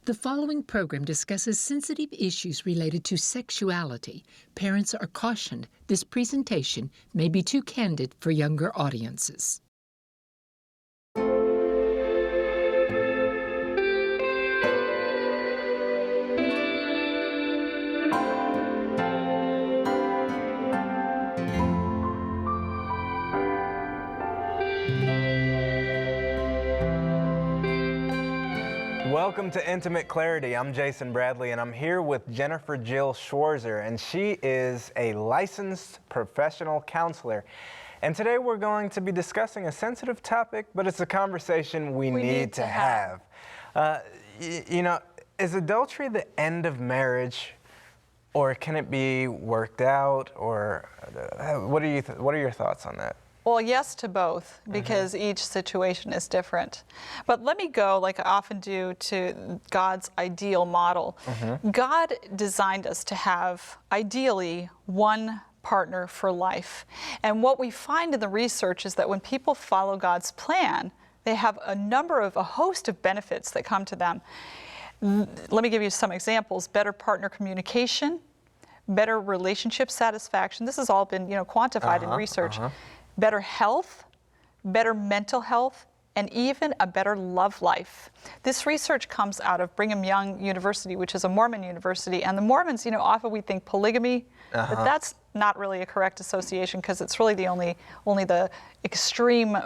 The following program discusses sensitive issues related to sexuality. Parents are cautioned this presentation may be too candid for younger audiences. Welcome to Intimate Clarity. I'm Jason Bradley, and I'm here with Jennifer Jill Schwarzer, and she is a licensed professional counselor. And today we're going to be discussing a sensitive topic, but it's a conversation we need to have. You know, is adultery the end of marriage, or can it be worked out, or what are your thoughts on that? Well, yes to both, because each situation is different. But let me go, like I often do, to God's ideal model. God designed us to have, ideally, one partner for life. And what we find in the research is that when people follow God's plan, they have a host of benefits that come to them. Let me give you some examples. Better partner communication, better relationship satisfaction. This has all been, quantified in research. Better health, better mental health, and even a better love life. This research comes out of Brigham Young University, which is a Mormon university. And the Mormons, often we think polygamy, but that's not really a correct association, because it's really only the extreme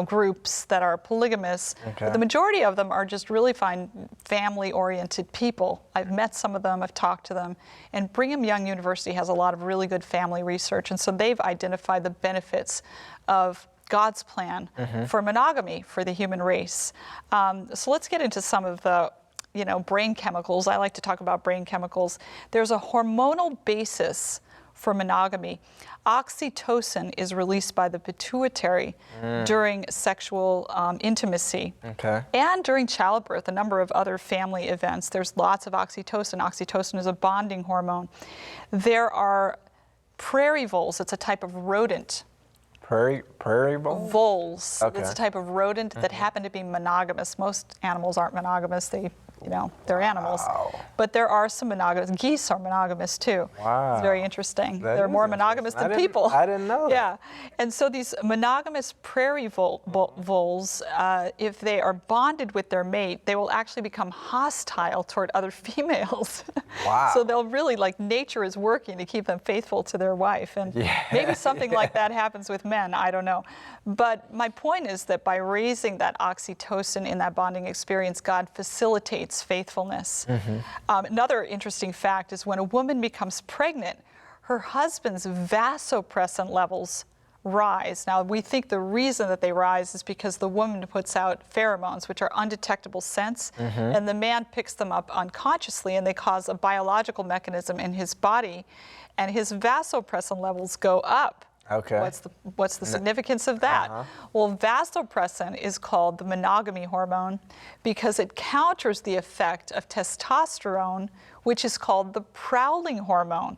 groups that are polygamous. But the majority of them are just really fine family-oriented people. I've met some of them, I've talked to them, and Brigham Young University has a lot of really good family research, and so they've identified the benefits of God's plan for monogamy for the human race. So let's get into some of the brain chemicals. I like to talk about brain chemicals. There's a hormonal basis for monogamy. Oxytocin is released by the pituitary during sexual intimacy and during childbirth, a number of other family events. There's lots of oxytocin. Oxytocin is a bonding hormone. There are prairie voles. It's a type of rodent. Prairie vole? Voles. It's a type of rodent that happen to be monogamous. Most animals aren't monogamous. They're animals. But there are some monogamous. Geese are monogamous too. Wow. It's very interesting. They're more monogamous than people. I didn't know that. Yeah. And so these monogamous prairie voles, if they are bonded with their mate, they will actually become hostile toward other females. Wow. So they'll really, nature is working to keep them faithful to their wife. And maybe something like that happens with men. I don't know. But my point is that by raising that oxytocin in that bonding experience, God facilitates faithfulness. Another interesting fact is when a woman becomes pregnant, her husband's vasopressin levels rise. Now, we think the reason that they rise is because the woman puts out pheromones, which are undetectable scents, and the man picks them up unconsciously, and they cause a biological mechanism in his body, and his vasopressin levels go up. Okay. What's the significance of that? Well, vasopressin is called the monogamy hormone because it counters the effect of testosterone, which is called the prowling hormone.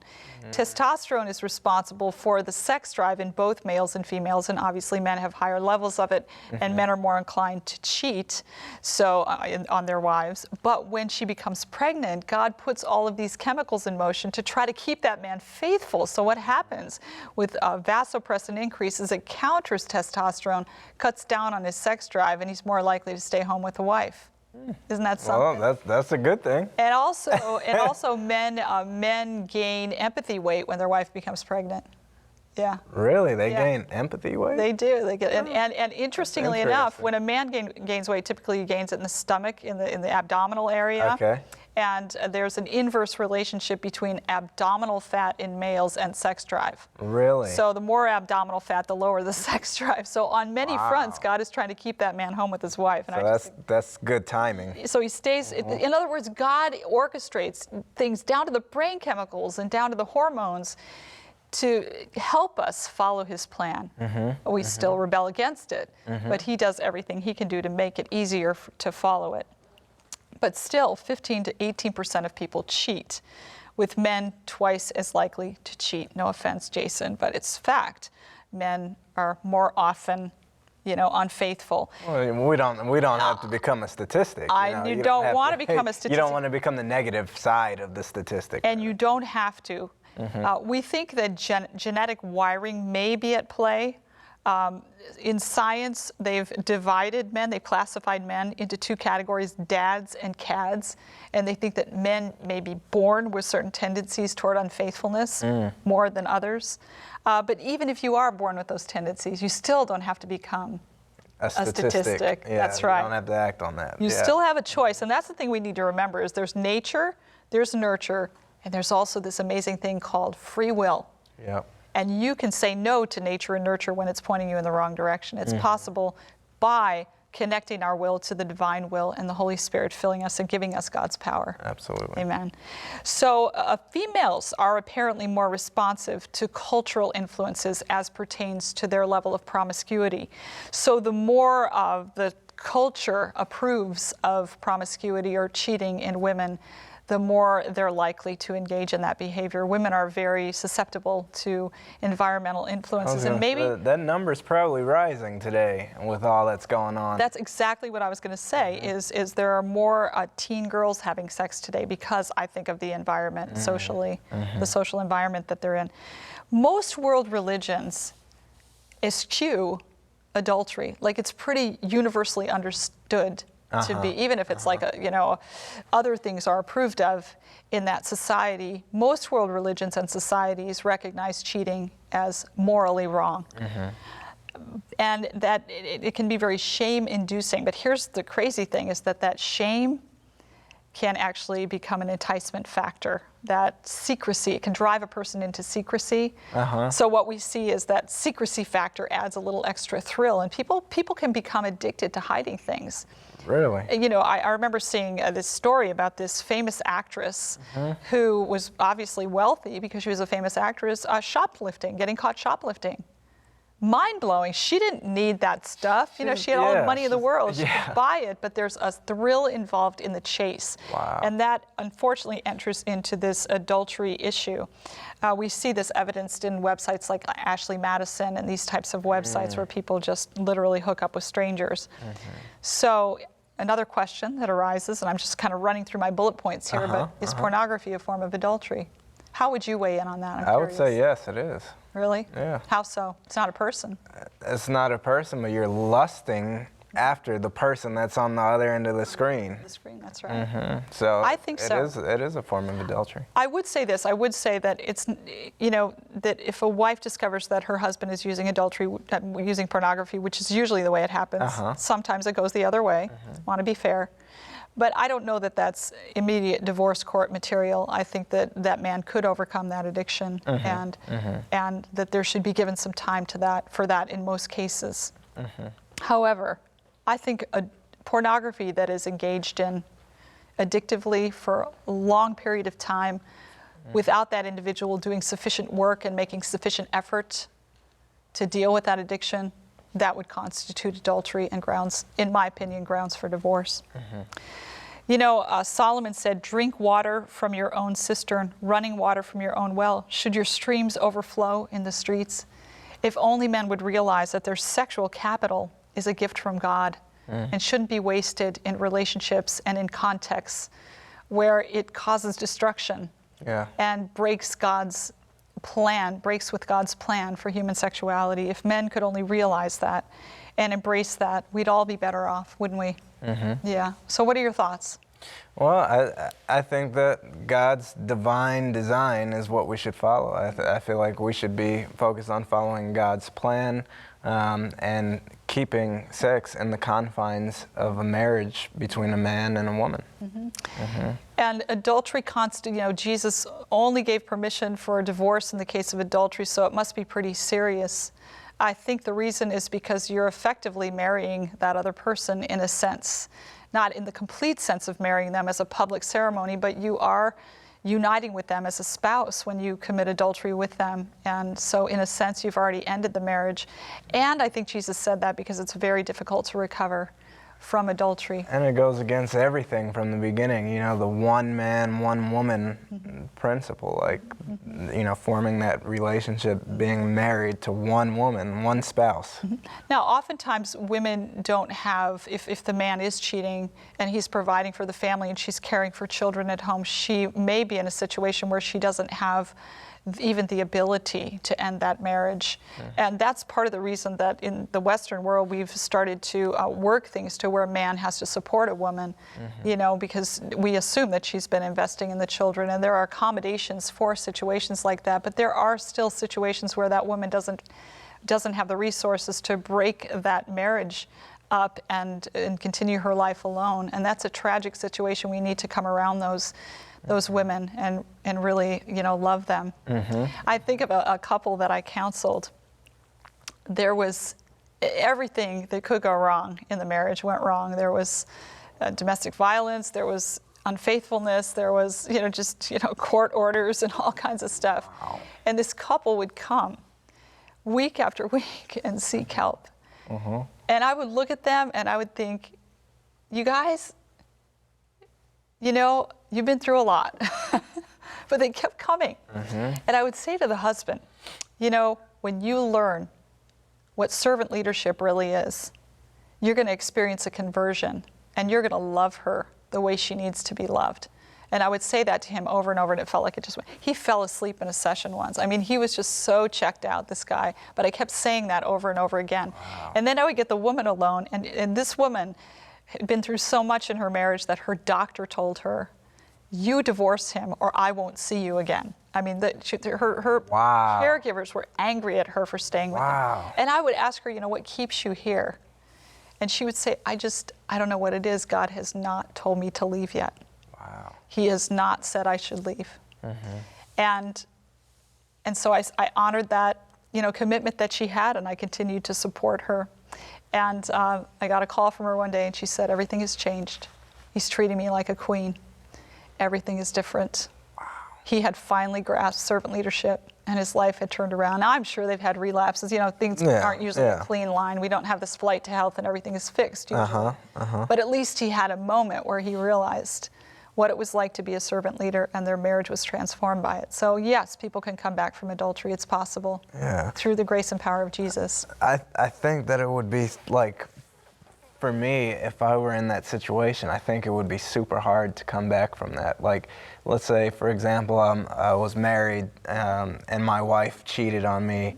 Testosterone is responsible for the sex drive in both males and females, and obviously men have higher levels of it, and men are more inclined to cheat on their wives. But when she becomes pregnant, God puts all of these chemicals in motion to try to keep that man faithful. So what happens with vasopressin increases, it counters testosterone, cuts down on his sex drive, and he's more likely to stay home with the wife. Isn't that something? Well, that's a good thing. And also, men gain empathy weight when their wife becomes pregnant. Yeah. Really? They gain empathy weight? They do. They get, and interestingly enough, when a man gains weight, typically he gains it in the stomach, in the abdominal area. Okay. And there's an inverse relationship between abdominal fat in males and sex drive. Really? So the more abdominal fat, the lower the sex drive. So on many fronts, God is trying to keep that man home with his wife. And so that's good timing. So he stays, in other words, God orchestrates things down to the brain chemicals and down to the hormones to help us follow his plan. We still rebel against it, but he does everything he can do to make it easier to follow it. But still, 15 to 18% of people cheat, with men twice as likely to cheat. No offense, Jason, but it's fact. Men are more often unfaithful. Well, we don't have to become a statistic. You don't want to become a statistic. You don't want to become the negative side of the statistic. And you don't have to. We think that genetic wiring may be at play. In science, they've divided men, they've classified men into two categories, dads and cads, and they think that men may be born with certain tendencies toward unfaithfulness more than others. But even if you are born with those tendencies, you still don't have to become a statistic. Yeah, that's right. You don't have to act on that. You still have a choice, and that's the thing we need to remember is there's nature, there's nurture, and there's also this amazing thing called free will. Yep. And you can say no to nature and nurture when it's pointing you in the wrong direction. It's possible by connecting our will to the divine will and the Holy Spirit filling us and giving us God's power. Absolutely. Amen. So females are apparently more responsive to cultural influences as pertains to their level of promiscuity. So the more of the culture approves of promiscuity or cheating in women, the more they're likely to engage in that behavior. Women are very susceptible to environmental influences, and maybe that number's probably rising today with all that's going on. That's exactly what I was going to say. Is there are more teen girls having sex today because I think of the environment socially, the social environment that they're in. Most world religions eschew adultery. Like it's pretty universally understood to be, even if it's like other things are approved of in that society. Most world religions and societies recognize cheating as morally wrong. And that it can be very shame-inducing. But here's the crazy thing is that shame can actually become an enticement factor. That secrecy, it can drive a person into secrecy. So what we see is that secrecy factor adds a little extra thrill, and people can become addicted to hiding things. Really? I remember seeing this story about this famous actress who was obviously wealthy because she was a famous actress, shoplifting, getting caught shoplifting. Mind-blowing. She didn't need that stuff. She had all the money in the world. She could buy it, but there's a thrill involved in the chase. Wow. And that, unfortunately, enters into this adultery issue. We see this evidenced in websites like Ashley Madison and these types of websites where people just literally hook up with strangers. So another question that arises, and I'm just kind of running through my bullet points here, but is pornography a form of adultery? How would you weigh in on that? I would say yes, it is. Really? Yeah. How so? It's not a person. It's not a person, but you're lusting after the person that's on the other end of the screen. The screen, that's right. So I think so. It is a form of adultery. I would say this. I would say that it's, that if a wife discovers that her husband is using adultery, using pornography, which is usually the way it happens, sometimes it goes the other way. Want to be fair. But I don't know that that's immediate divorce court material. I think that that man could overcome that addiction and that there should be given some time to for that in most cases. However, I think pornography that is engaged in addictively for a long period of time without that individual doing sufficient work and making sufficient effort to deal with that addiction, that would constitute adultery and grounds, in my opinion, grounds for divorce. Solomon said, drink water from your own cistern, running water from your own well. Should your streams overflow in the streets? If only men would realize that their sexual capital is a gift from God and shouldn't be wasted in relationships and in contexts where it causes destruction and breaks with God's plan for human sexuality. If men could only realize that and embrace that, we'd all be better off, wouldn't we? Yeah. So what are your thoughts? Well, I think that God's divine design is what we should follow. I feel like we should be focused on following God's plan and keeping sex in the confines of a marriage between a man and a woman. And adultery, Jesus only gave permission for a divorce in the case of adultery, so it must be pretty serious. I think the reason is because you're effectively marrying that other person in a sense, not in the complete sense of marrying them as a public ceremony, but you are uniting with them as a spouse when you commit adultery with them. And so in a sense, you've already ended the marriage. And I think Jesus said that because it's very difficult to recover from adultery. And it goes against everything from the beginning, you know, the one man, one woman principle, like, you know, forming that relationship, being married to one woman, one spouse. Now, oftentimes women don't have, if the man is cheating and he's providing for the family and she's caring for children at home, she may be in a situation where she doesn't have even the ability to end that marriage. And that's part of the reason that in the Western world we've started to work things to where a man has to support a woman, you know, because we assume that she's been investing in the children, and there are accommodations for situations like that, but there are still situations where that woman doesn't have the resources to break that marriage up and continue her life alone. And that's a tragic situation. We need to come around those women and really, you know, love them. I think of a couple that I counseled. There was everything that could go wrong in the marriage went wrong. There was domestic violence, there was unfaithfulness, there was, you know, just, you know, court orders and all kinds of stuff. Wow. And this couple would come week after week and seek help. And I would look at them and I would think, you guys, you know, you've been through a lot. But they kept coming. And I would say to the husband, you know, when you learn what servant leadership really is, you're going to experience a conversion and you're going to love her the way she needs to be loved. And I would say that to him over and over, and it felt like it just went. He fell asleep in a session once. I mean, he was just so checked out, this guy. But I kept saying that over and over again. Wow. And then I would get the woman alone, and this woman had been through so much in her marriage that her doctor told her, you divorce him or I won't see you again. I mean, her Wow. caregivers were angry at her for staying with him. And I would ask her, you know, what keeps you here? And she would say, I don't know what it is. God has not told me to leave yet. Wow. He has not said I should leave. And so I honored that, you know, commitment that she had, and I continued to support her. And I got a call from her one day, and she said, everything has changed. He's treating me like a queen. Everything is different. Wow. He had finally grasped servant leadership, and his life had turned around. Now, I'm sure they've had relapses. You know, things aren't usually a clean line. We don't have this flight to health and everything is fixed usually. But at least he had a moment where he realized what it was like to be a servant leader, and their marriage was transformed by it. So yes, people can come back from adultery. It's possible through the grace and power of Jesus. I think that it would be like, for me, if I were in that situation, I think it would be super hard to come back from that. Like, let's say, for example, I was married and my wife cheated on me.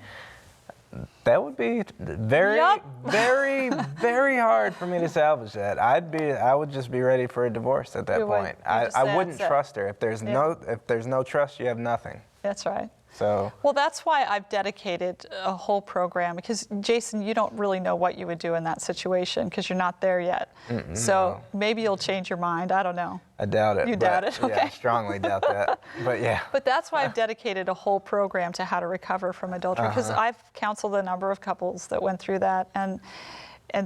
That would be very, very, very hard for me to salvage that. I would just be ready for a divorce at that point. I wouldn't trust her. If there's no trust, you have nothing. That's right. So. Well, that's why I've dedicated a whole program, because Jason, you don't really know what you would do in that situation because you're not there yet. So maybe you'll change your mind. I don't know. I doubt it. You doubt it? Okay. Yeah, I strongly doubt that. But yeah. But that's why I've dedicated a whole program to how to recover from adultery, because I've counseled a number of couples that went through that, and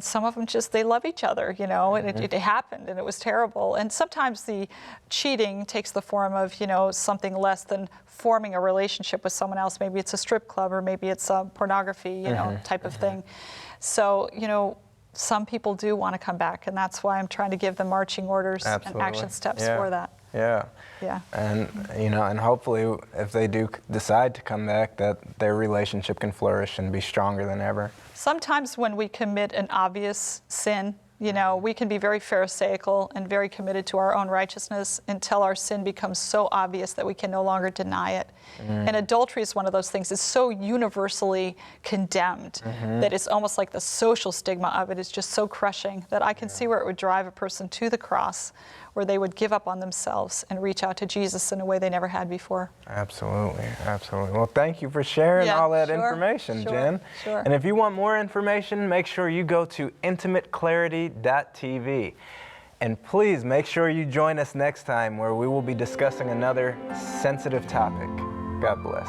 some of them they love each other, you know, and it happened and it was terrible. And sometimes the cheating takes the form of, you know, something less than forming a relationship with someone else. Maybe it's a strip club, or maybe it's a pornography, you know, type of thing. So, you know, some people do want to come back, and that's why I'm trying to give them marching orders and action steps for that. Yeah. And, you know, and hopefully if they do decide to come back, that their relationship can flourish and be stronger than ever. Sometimes when we commit an obvious sin, you know, we can be very pharisaical and very committed to our own righteousness until our sin becomes so obvious that we can no longer deny it. And adultery is one of those things. It's so universally condemned that it's almost like the social stigma of it is just so crushing that I can see where it would drive a person to the cross, where they would give up on themselves and reach out to Jesus in a way they never had before. Absolutely, absolutely. Well, thank you for sharing all that information, Jen. And if you want more information, make sure you go to intimateclarity.tv. And please make sure you join us next time, where we will be discussing another sensitive topic. God bless.